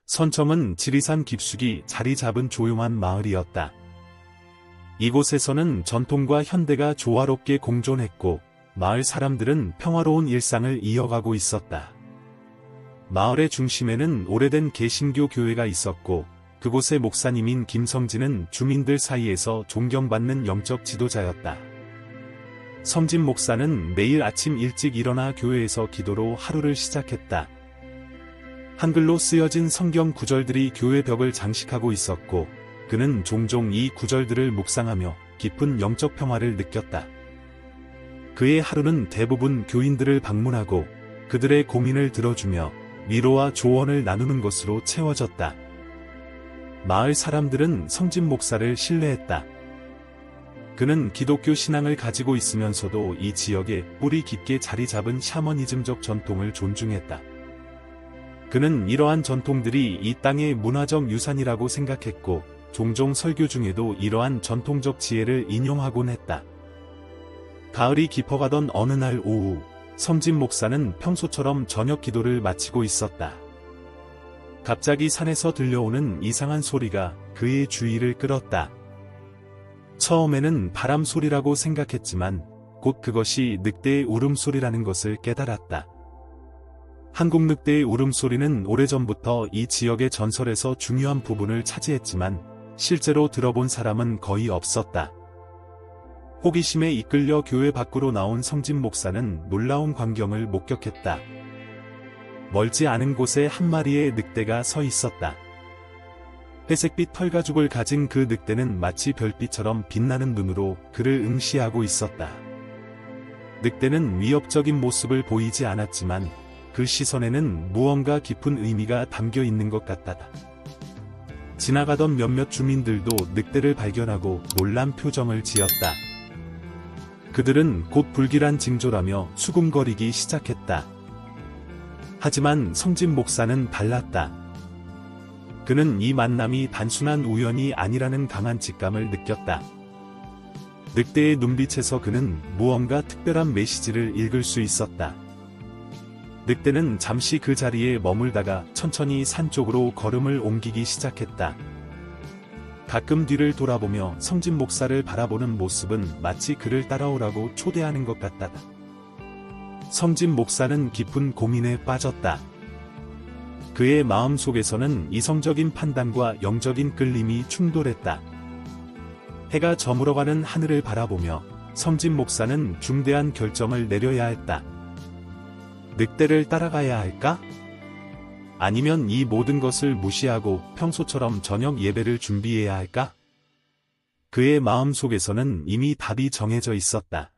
선청은 지리산 깊숙이 자리 잡은 조용한 마을이었다. 이곳에서는 전통과 현대가 조화롭게 공존했고 마을 사람들은 평화로운 일상을 이어가고 있었다. 마을의 중심에는 오래된 개신교 교회가 있었고 그곳의 목사님인 김성진은 주민들 사이에서 존경받는 영적 지도자였다. 성진 목사는 매일 아침 일찍 일어나 교회에서 기도로 하루를 시작했다. 한글로 쓰여진 성경 구절들이 교회 벽을 장식하고 있었고 그는 종종 이 구절들을 묵상하며 깊은 영적 평화를 느꼈다. 그의 하루는 대부분 교인들을 방문하고 그들의 고민을 들어주며 위로와 조언을 나누는 것으로 채워졌다. 마을 사람들은 성진 목사를 신뢰했다. 그는 기독교 신앙을 가지고 있으면서도 이 지역에 뿌리 깊게 자리 잡은 샤머니즘적 전통을 존중했다. 그는 이러한 전통들이 이 땅의 문화적 유산이라고 생각했고 종종 설교 중에도 이러한 전통적 지혜를 인용하곤 했다. 가을이 깊어가던 어느 날 오후, 성진 목사는 평소처럼 저녁 기도를 마치고 있었다. 갑자기 산에서 들려오는 이상한 소리가 그의 주의를 끌었다. 처음에는 바람 소리라고 생각했지만 곧 그것이 늑대의 울음소리라는 것을 깨달았다. 한국 늑대의 울음소리는 오래전부터 이 지역의 전설에서 중요한 부분을 차지했지만 실제로 들어본 사람은 거의 없었다. 호기심에 이끌려 교회 밖으로 나온 성진 목사는 놀라운 광경을 목격했다. 멀지 않은 곳에 한 마리의 늑대가 서 있었다. 회색빛 털가죽을 가진 그 늑대는 마치 별빛처럼 빛나는 눈으로 그를 응시하고 있었다. 늑대는 위협적인 모습을 보이지 않았지만 그 시선에는 무언가 깊은 의미가 담겨 있는 것 같다. 지나가던 몇몇 주민들도 늑대를 발견하고 놀란 표정을 지었다. 그들은 곧 불길한 징조라며 수군거리기 시작했다. 하지만 성진 목사는 달랐다. 그는 이 만남이 단순한 우연이 아니라는 강한 직감을 느꼈다. 늑대의 눈빛에서 그는 무언가 특별한 메시지를 읽을 수 있었다. 늑대는 잠시 그 자리에 머물다가 천천히 산 쪽으로 걸음을 옮기기 시작했다. 가끔 뒤를 돌아보며 성진 목사를 바라보는 모습은 마치 그를 따라오라고 초대하는 것 같다. 성진 목사는 깊은 고민에 빠졌다. 그의 마음 속에서는 이성적인 판단과 영적인 끌림이 충돌했다. 해가 저물어가는 하늘을 바라보며 성진 목사는 중대한 결정을 내려야 했다. 늑대를 따라가야 할까? 아니면 이 모든 것을 무시하고 평소처럼 저녁 예배를 준비해야 할까? 그의 마음 속에서는 이미 답이 정해져 있었다.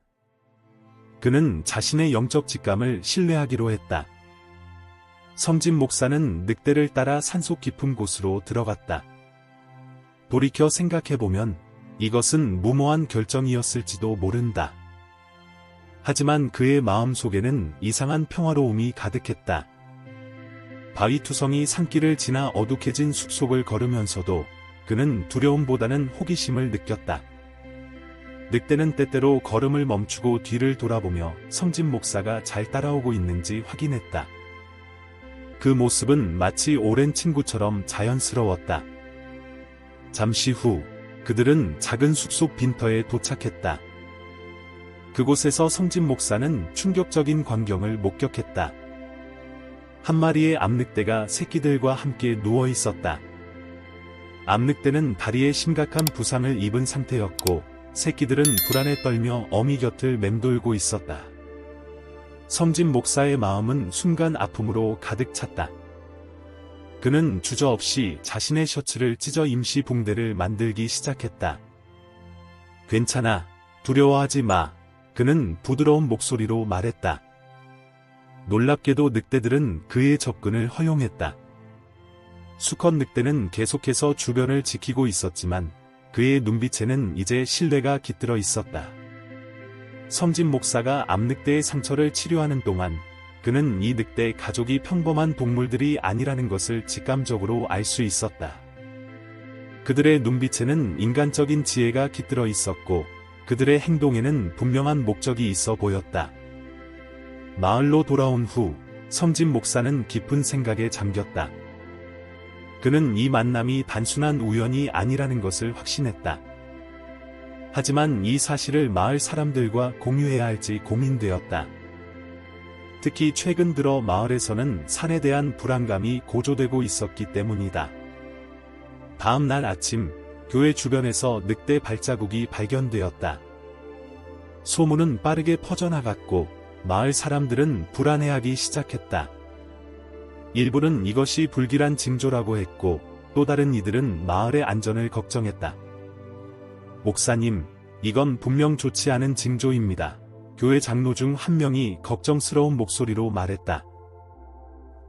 그는 자신의 영적 직감을 신뢰하기로 했다. 성진 목사는 늑대를 따라 산속 깊은 곳으로 들어갔다. 돌이켜 생각해보면 이것은 무모한 결정이었을지도 모른다. 하지만 그의 마음 속에는 이상한 평화로움이 가득했다. 바위투성이 산길을 지나 어둑해진 숲속을 걸으면서도 그는 두려움보다는 호기심을 느꼈다. 늑대는 때때로 걸음을 멈추고 뒤를 돌아보며 성진 목사가 잘 따라오고 있는지 확인했다. 그 모습은 마치 오랜 친구처럼 자연스러웠다. 잠시 후 그들은 작은 숲속 빈터에 도착했다. 그곳에서 성진 목사는 충격적인 광경을 목격했다. 한 마리의 암늑대가 새끼들과 함께 누워 있었다. 암늑대는 다리에 심각한 부상을 입은 상태였고 새끼들은 불안에 떨며 어미 곁을 맴돌고 있었다. 성진 목사의 마음은 순간 아픔으로 가득 찼다. 그는 주저없이 자신의 셔츠를 찢어 임시 붕대를 만들기 시작했다. 괜찮아. 두려워하지 마. 그는 부드러운 목소리로 말했다. 놀랍게도 늑대들은 그의 접근을 허용했다. 수컷 늑대는 계속해서 주변을 지키고 있었지만 그의 눈빛에는 이제 신뢰가 깃들어 있었다. 성진 목사가 암늑대의 상처를 치료하는 동안 그는 이 늑대 가족이 평범한 동물들이 아니라는 것을 직감적으로 알 수 있었다. 그들의 눈빛에는 인간적인 지혜가 깃들어 있었고 그들의 행동에는 분명한 목적이 있어 보였다. 마을로 돌아온 후 성진 목사는 깊은 생각에 잠겼다. 그는 이 만남이 단순한 우연이 아니라는 것을 확신했다. 하지만 이 사실을 마을 사람들과 공유해야 할지 고민되었다. 특히 최근 들어 마을에서는 산에 대한 불안감이 고조되고 있었기 때문이다. 다음 날 아침, 교회 주변에서 늑대 발자국이 발견되었다. 소문은 빠르게 퍼져나갔고 마을 사람들은 불안해하기 시작했다. 일부는 이것이 불길한 징조라고 했고 또 다른 이들은 마을의 안전을 걱정했다. 목사님, 이건 분명 좋지 않은 징조입니다. 교회 장로 중 한 명이 걱정스러운 목소리로 말했다.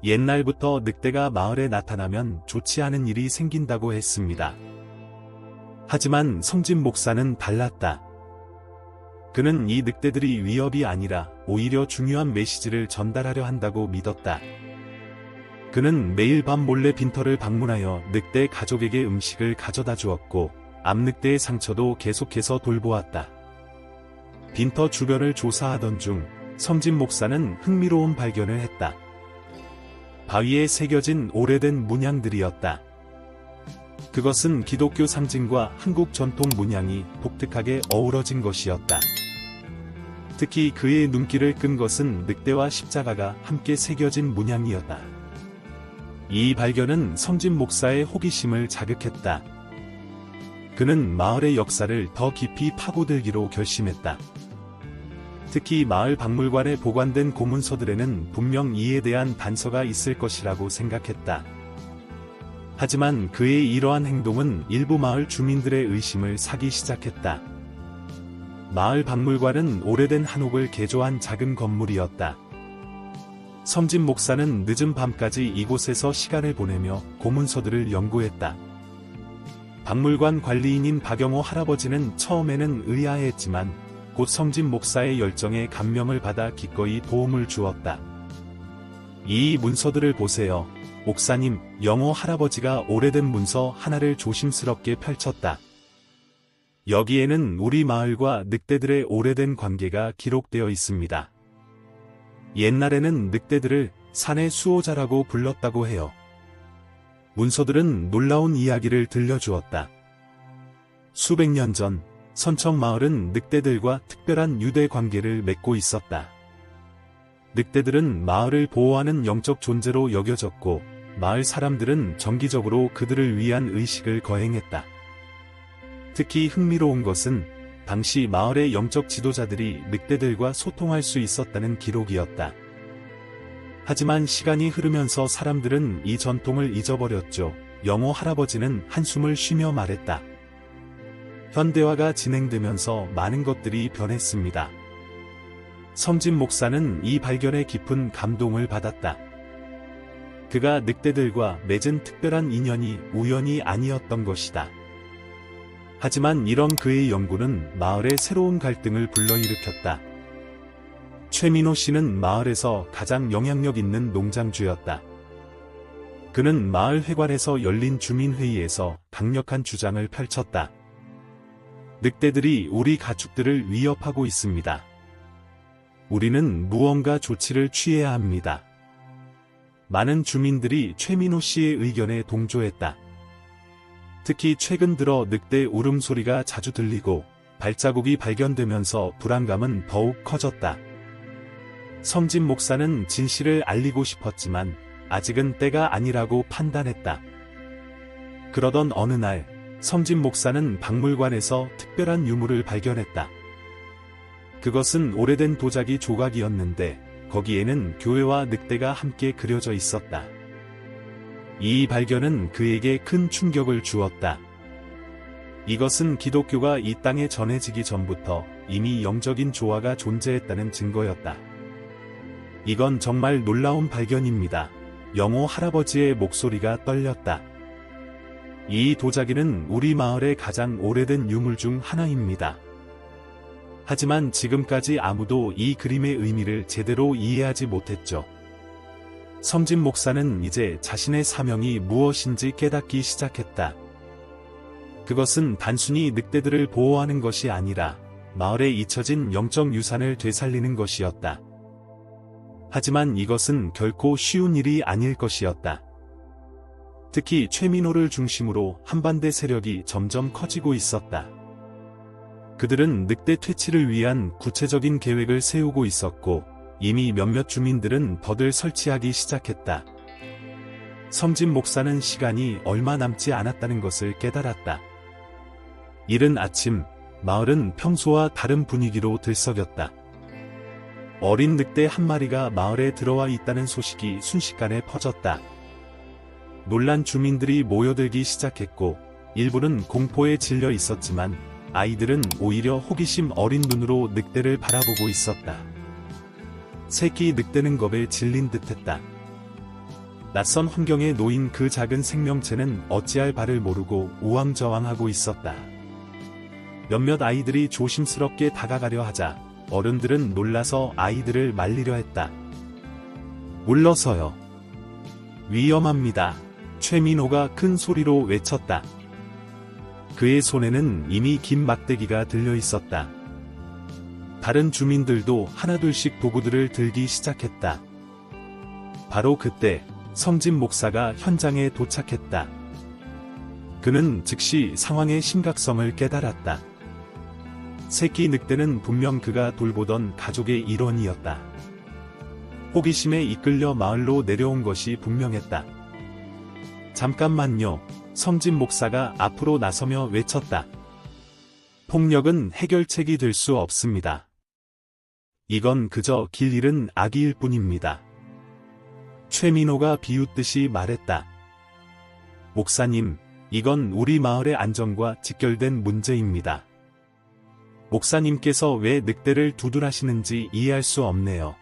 옛날부터 늑대가 마을에 나타나면 좋지 않은 일이 생긴다고 했습니다. 하지만 성진 목사는 달랐다. 그는 이 늑대들이 위협이 아니라 오히려 중요한 메시지를 전달하려 한다고 믿었다. 그는 매일 밤 몰래 빈터를 방문하여 늑대 가족에게 음식을 가져다 주었고 암늑대의 상처도 계속해서 돌보았다. 빈터 주변을 조사하던 중 성진 목사는 흥미로운 발견을 했다. 바위에 새겨진 오래된 문양들이었다. 그것은 기독교 상징과 한국 전통 문양이 독특하게 어우러진 것이었다. 특히 그의 눈길을 끈 것은 늑대와 십자가가 함께 새겨진 문양이었다. 이 발견은 성진 목사의 호기심을 자극했다. 그는 마을의 역사를 더 깊이 파고들기로 결심했다. 특히 마을 박물관에 보관된 고문서들에는 분명 이에 대한 단서가 있을 것이라고 생각했다. 하지만 그의 이러한 행동은 일부 마을 주민들의 의심을 사기 시작했다. 마을 박물관은 오래된 한옥을 개조한 작은 건물이었다. 성진 목사는 늦은 밤까지 이곳에서 시간을 보내며 고문서들을 연구했다. 박물관 관리인인 박영호 할아버지는 처음에는 의아해했지만 곧 성진 목사의 열정에 감명을 받아 기꺼이 도움을 주었다. 이 문서들을 보세요. 목사님, 영호 할아버지가 오래된 문서 하나를 조심스럽게 펼쳤다. 여기에는 우리 마을과 늑대들의 오래된 관계가 기록되어 있습니다. 옛날에는 늑대들을 산의 수호자라고 불렀다고 해요. 문서들은 놀라운 이야기를 들려주었다. 수백 년 전, 선청 마을은 늑대들과 특별한 유대 관계를 맺고 있었다. 늑대들은 마을을 보호하는 영적 존재로 여겨졌고, 마을 사람들은 정기적으로 그들을 위한 의식을 거행했다. 특히 흥미로운 것은 당시 마을의 영적 지도자들이 늑대들과 소통할 수 있었다는 기록이었다. 하지만 시간이 흐르면서 사람들은 이 전통을 잊어버렸죠. 영호 할아버지는 한숨을 쉬며 말했다. 현대화가 진행되면서 많은 것들이 변했습니다. 성진 목사는 이 발견에 깊은 감동을 받았다. 그가 늑대들과 맺은 특별한 인연이 우연이 아니었던 것이다. 하지만 이런 그의 연구는 마을에 새로운 갈등을 불러일으켰다. 최민호 씨는 마을에서 가장 영향력 있는 농장주였다. 그는 마을 회관에서 열린 주민회의에서 강력한 주장을 펼쳤다. 늑대들이 우리 가축들을 위협하고 있습니다. 우리는 무언가 조치를 취해야 합니다. 많은 주민들이 최민호 씨의 의견에 동조했다. 특히 최근 들어 늑대 울음소리가 자주 들리고 발자국이 발견되면서 불안감은 더욱 커졌다. 성진 목사는 진실을 알리고 싶었지만 아직은 때가 아니라고 판단했다. 그러던 어느 날 성진 목사는 박물관에서 특별한 유물을 발견했다. 그것은 오래된 도자기 조각이었는데 거기에는 교회와 늑대가 함께 그려져 있었다. 이 발견은 그에게 큰 충격을 주었다. 이것은 기독교가 이 땅에 전해지기 전부터 이미 영적인 조화가 존재했다는 증거였다. 이건 정말 놀라운 발견입니다. 영호 할아버지의 목소리가 떨렸다. 이 도자기는 우리 마을의 가장 오래된 유물 중 하나입니다. 하지만 지금까지 아무도 이 그림의 의미를 제대로 이해하지 못했죠. 성진 목사는 이제 자신의 사명이 무엇인지 깨닫기 시작했다. 그것은 단순히 늑대들을 보호하는 것이 아니라 마을에 잊혀진 영적 유산을 되살리는 것이었다. 하지만 이것은 결코 쉬운 일이 아닐 것이었다. 특히 최민호를 중심으로 한반대 세력이 점점 커지고 있었다. 그들은 늑대 퇴치를 위한 구체적인 계획을 세우고 있었고 이미 몇몇 주민들은 덫을 설치하기 시작했다. 성진 목사는 시간이 얼마 남지 않았다는 것을 깨달았다. 이른 아침, 마을은 평소와 다른 분위기로 들썩였다. 어린 늑대 한 마리가 마을에 들어와 있다는 소식이 순식간에 퍼졌다. 놀란 주민들이 모여들기 시작했고 일부는 공포에 질려 있었지만 아이들은 오히려 호기심 어린 눈으로 늑대를 바라보고 있었다. 새끼 늑대는 겁에 질린 듯했다. 낯선 환경에 놓인 그 작은 생명체는 어찌할 바를 모르고 우왕좌왕하고 있었다. 몇몇 아이들이 조심스럽게 다가가려 하자 어른들은 놀라서 아이들을 말리려 했다. 물러서요. 위험합니다. 최민호가 큰 소리로 외쳤다. 그의 손에는 이미 긴 막대기가 들려 있었다. 다른 주민들도 하나둘씩 도구들을 들기 시작했다. 바로 그때 성진 목사가 현장에 도착했다. 그는 즉시 상황의 심각성을 깨달았다. 새끼 늑대는 분명 그가 돌보던 가족의 일원이었다. 호기심에 이끌려 마을로 내려온 것이 분명했다. 잠깐만요. 성진 목사가 앞으로 나서며 외쳤다. 폭력은 해결책이 될 수 없습니다. 이건 그저 길 잃은 아기일 뿐입니다. 최민호가 비웃듯이 말했다. 목사님, 이건 우리 마을의 안전과 직결된 문제입니다. 목사님께서 왜 늑대를 두둔하시는지 이해할 수 없네요.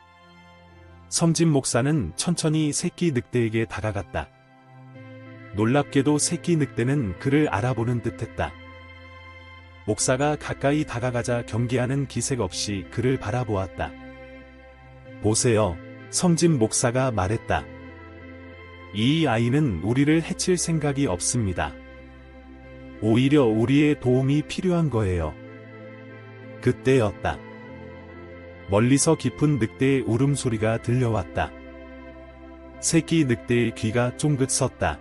성진 목사는 천천히 새끼 늑대에게 다가갔다. 놀랍게도 새끼 늑대는 그를 알아보는 듯했다. 목사가 가까이 다가가자 경계하는 기색 없이 그를 바라보았다. 보세요. 성진 목사가 말했다. 이 아이는 우리를 해칠 생각이 없습니다. 오히려 우리의 도움이 필요한 거예요. 그때였다. 멀리서 깊은 늑대의 울음소리가 들려왔다. 새끼 늑대의 귀가 쫑긋 섰다.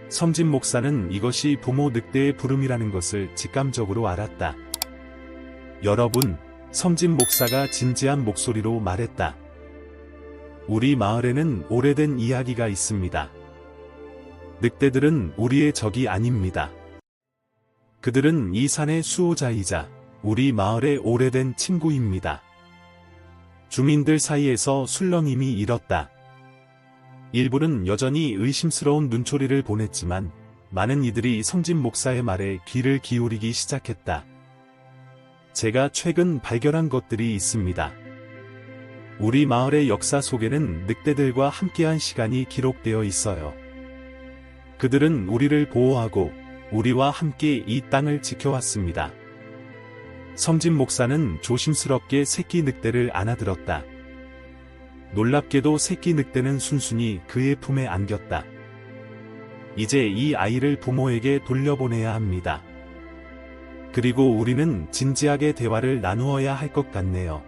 성진 목사는 이것이 부모 늑대의 부름이라는 것을 직감적으로 알았다. 여러분, 성진 목사가 진지한 목소리로 말했다. 우리 마을에는 오래된 이야기가 있습니다. 늑대들은 우리의 적이 아닙니다. 그들은 이 산의 수호자이자 우리 마을의 오래된 친구입니다. 주민들 사이에서 술렁임이 일었다. 일부는 여전히 의심스러운 눈초리를 보냈지만 많은 이들이 성진 목사의 말에 귀를 기울이기 시작했다. 제가 최근 발견한 것들이 있습니다. 우리 마을의 역사 속에는 늑대들과 함께한 시간이 기록되어 있어요. 그들은 우리를 보호하고 우리와 함께 이 땅을 지켜왔습니다. 성진 목사는 조심스럽게 새끼 늑대를 안아들었다. 놀랍게도 새끼 늑대는 순순히 그의 품에 안겼다. 이제 이 아이를 부모에게 돌려보내야 합니다. 그리고 우리는 진지하게 대화를 나누어야 할 것 같네요.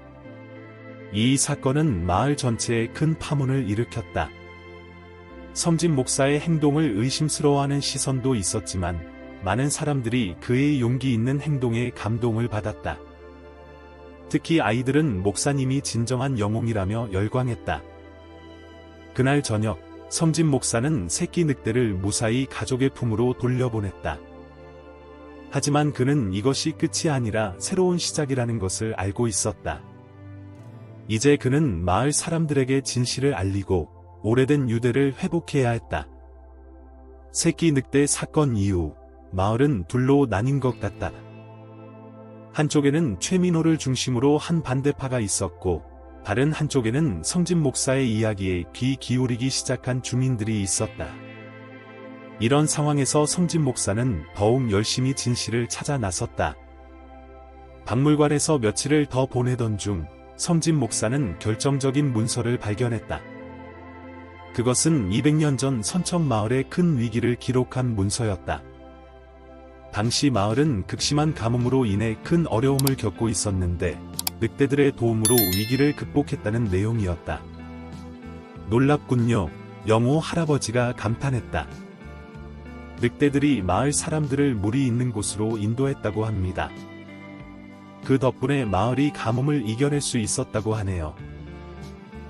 이 사건은 마을 전체에 큰 파문을 일으켰다. 성진 목사의 행동을 의심스러워하는 시선도 있었지만 많은 사람들이 그의 용기 있는 행동에 감동을 받았다. 특히 아이들은 목사님이 진정한 영웅이라며 열광했다. 그날 저녁, 성진 목사는 새끼 늑대를 무사히 가족의 품으로 돌려보냈다. 하지만 그는 이것이 끝이 아니라 새로운 시작이라는 것을 알고 있었다. 이제 그는 마을 사람들에게 진실을 알리고 오래된 유대를 회복해야 했다. 새끼 늑대 사건 이후 마을은 둘로 나뉜 것 같다. 한쪽에는 최민호를 중심으로 한 반대파가 있었고 다른 한쪽에는 성진 목사의 이야기에 귀 기울이기 시작한 주민들이 있었다. 이런 상황에서 성진 목사는 더욱 열심히 진실을 찾아 나섰다. 박물관에서 며칠을 더 보내던 중 성진 목사는 결정적인 문서를 발견했다. 그것은 200년 전 선천 마을의 큰 위기를 기록한 문서였다. 당시 마을은 극심한 가뭄으로 인해 큰 어려움을 겪고 있었는데 늑대들의 도움으로 위기를 극복했다는 내용이었다. 놀랍군요. 영호 할아버지가 감탄했다. 늑대들이 마을 사람들을 물이 있는 곳으로 인도했다고 합니다. 그 덕분에 마을이 가뭄을 이겨낼 수 있었다고 하네요.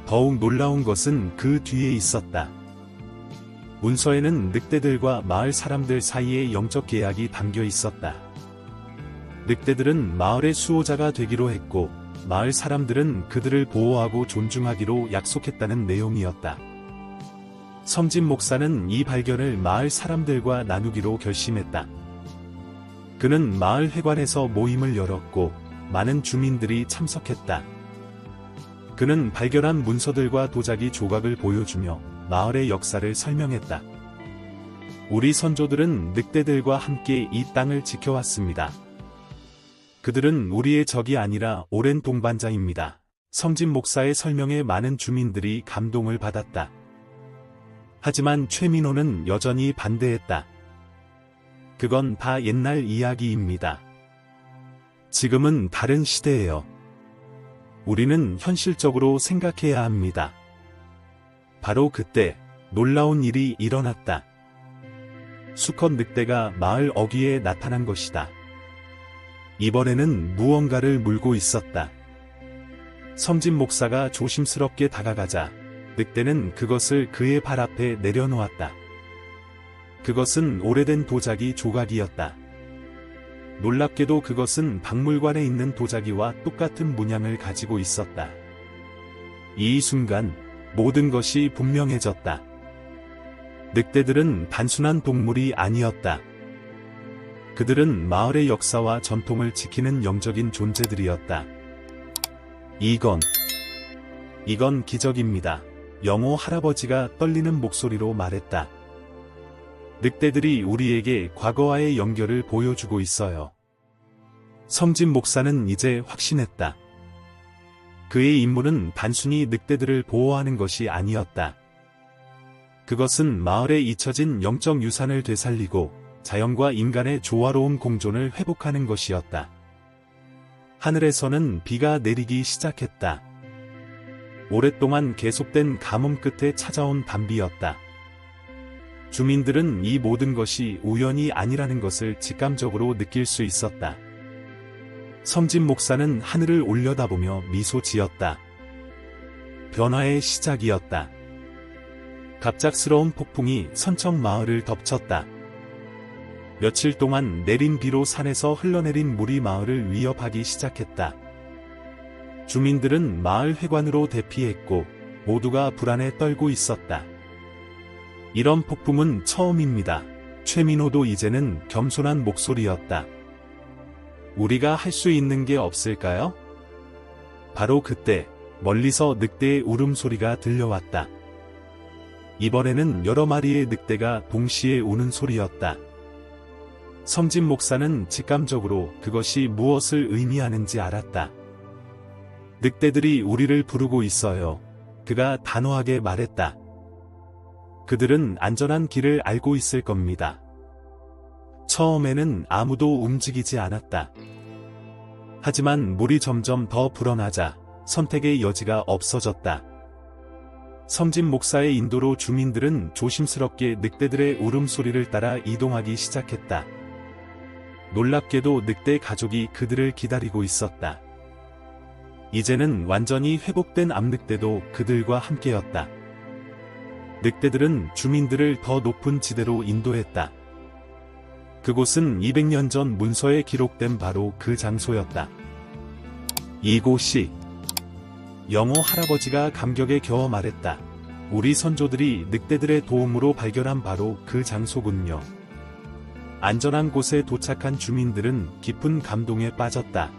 더욱 놀라운 것은 그 뒤에 있었다. 문서에는 늑대들과 마을 사람들 사이에 영적 계약이 담겨 있었다. 늑대들은 마을의 수호자가 되기로 했고, 마을 사람들은 그들을 보호하고 존중하기로 약속했다는 내용이었다. 성진 목사는 이 발견을 마을 사람들과 나누기로 결심했다. 그는 마을 회관에서 모임을 열었고, 많은 주민들이 참석했다. 그는 발견한 문서들과 도자기 조각을 보여주며 마을의 역사를 설명했다. 우리 선조들은 늑대들과 함께 이 땅을 지켜왔습니다. 그들은 우리의 적이 아니라 오랜 동반자입니다. 성진 목사의 설명에 많은 주민들이 감동을 받았다. 하지만 최민호는 여전히 반대했다. 그건 다 옛날 이야기입니다. 지금은 다른 시대예요. 우리는 현실적으로 생각해야 합니다. 바로 그때 놀라운 일이 일어났다. 수컷 늑대가 마을 어귀에 나타난 것이다. 이번에는 무언가를 물고 있었다. 성진 목사가 조심스럽게 다가가자 늑대는 그것을 그의 발 앞에 내려놓았다. 그것은 오래된 도자기 조각이었다. 놀랍게도 그것은 박물관에 있는 도자기와 똑같은 문양을 가지고 있었다. 이 순간 모든 것이 분명해졌다. 늑대들은 단순한 동물이 아니었다. 그들은 마을의 역사와 전통을 지키는 영적인 존재들이었다. 이건 기적입니다. 영호 할아버지가 떨리는 목소리로 말했다. 늑대들이 우리에게 과거와의 연결을 보여주고 있어요. 성진 목사는 이제 확신했다. 그의 임무는 단순히 늑대들을 보호하는 것이 아니었다. 그것은 마을에 잊혀진 영적 유산을 되살리고 자연과 인간의 조화로운 공존을 회복하는 것이었다. 하늘에서는 비가 내리기 시작했다. 오랫동안 계속된 가뭄 끝에 찾아온 단비였다. 주민들은 이 모든 것이 우연이 아니라는 것을 직감적으로 느낄 수 있었다. 성진 목사는 하늘을 올려다보며 미소 지었다. 변화의 시작이었다. 갑작스러운 폭풍이 선청 마을을 덮쳤다. 며칠 동안 내린 비로 산에서 흘러내린 물이 마을을 위협하기 시작했다. 주민들은 마을 회관으로 대피했고 모두가 불안에 떨고 있었다. 이런 폭풍은 처음입니다. 최민호도 이제는 겸손한 목소리였다. 우리가 할 수 있는 게 없을까요? 바로 그때 멀리서 늑대의 울음소리가 들려왔다. 이번에는 여러 마리의 늑대가 동시에 우는 소리였다. 성진 목사는 직감적으로 그것이 무엇을 의미하는지 알았다. 늑대들이 우리를 부르고 있어요. 그가 단호하게 말했다. 그들은 안전한 길을 알고 있을 겁니다. 처음에는 아무도 움직이지 않았다. 하지만 물이 점점 더 불어나자 선택의 여지가 없어졌다. 성진 목사의 인도로 주민들은 조심스럽게 늑대들의 울음소리를 따라 이동하기 시작했다. 놀랍게도 늑대 가족이 그들을 기다리고 있었다. 이제는 완전히 회복된 암늑대도 그들과 함께였다. 늑대들은 주민들을 더 높은 지대로 인도했다. 그곳은 200년 전 문서에 기록된 바로 그 장소였다. 이곳이 영호 할아버지가 감격에 겨워 말했다. 우리 선조들이 늑대들의 도움으로 발견한 바로 그 장소군요. 안전한 곳에 도착한 주민들은 깊은 감동에 빠졌다.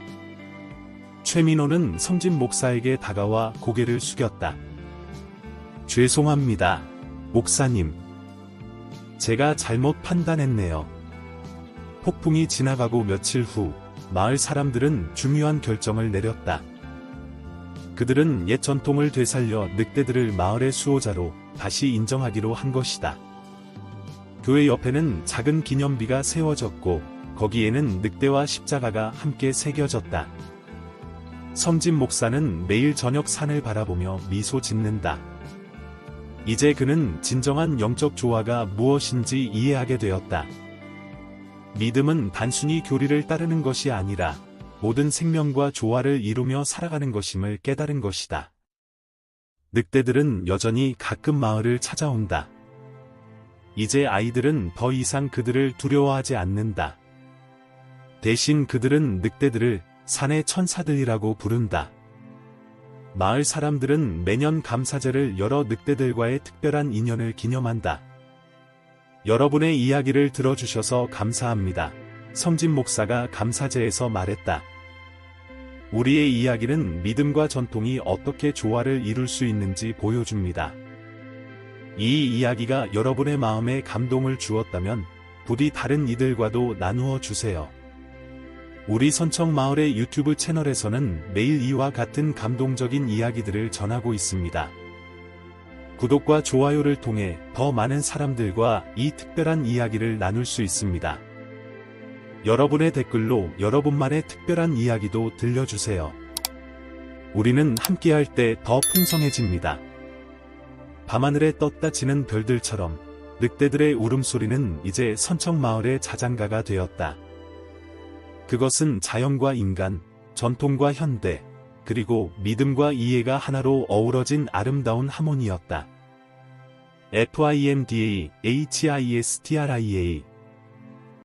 최민호는 성진 목사에게 다가와 고개를 숙였다. 죄송합니다, 목사님. 제가 잘못 판단했네요. 폭풍이 지나가고 며칠 후 마을 사람들은 중요한 결정을 내렸다. 그들은 옛 전통을 되살려 늑대들을 마을의 수호자로 다시 인정하기로 한 것이다. 교회 옆에는 작은 기념비가 세워졌고 거기에는 늑대와 십자가가 함께 새겨졌다. 성진 목사는 매일 저녁 산을 바라보며 미소 짓는다. 이제 그는 진정한 영적 조화가 무엇인지 이해하게 되었다. 믿음은 단순히 교리를 따르는 것이 아니라 모든 생명과 조화를 이루며 살아가는 것임을 깨달은 것이다. 늑대들은 여전히 가끔 마을을 찾아온다. 이제 아이들은 더 이상 그들을 두려워하지 않는다. 대신 그들은 늑대들을 산의 천사들이라고 부른다. 마을 사람들은 매년 감사제를 열어 늑대들과의 특별한 인연을 기념한다. 여러분의 이야기를 들어주셔서 감사합니다. 성진 목사가 감사제에서 말했다. 우리의 이야기는 믿음과 전통이 어떻게 조화를 이룰 수 있는지 보여줍니다. 이 이야기가 여러분의 마음에 감동을 주었다면 부디 다른 이들과도 나누어 주세요. 우리 선청마을의 유튜브 채널에서는 매일 이와 같은 감동적인 이야기들을 전하고 있습니다. 구독과 좋아요를 통해 더 많은 사람들과 이 특별한 이야기를 나눌 수 있습니다. 여러분의 댓글로 여러분만의 특별한 이야기도 들려주세요. 우리는 함께할 때 더 풍성해집니다. 밤하늘에 떴다 지는 별들처럼 늑대들의 울음소리는 이제 선청마을의 자장가가 되었다. 그것은 자연과 인간, 전통과 현대, 그리고 믿음과 이해가 하나로 어우러진 아름다운 하모니였다. FIMDA HISTRIA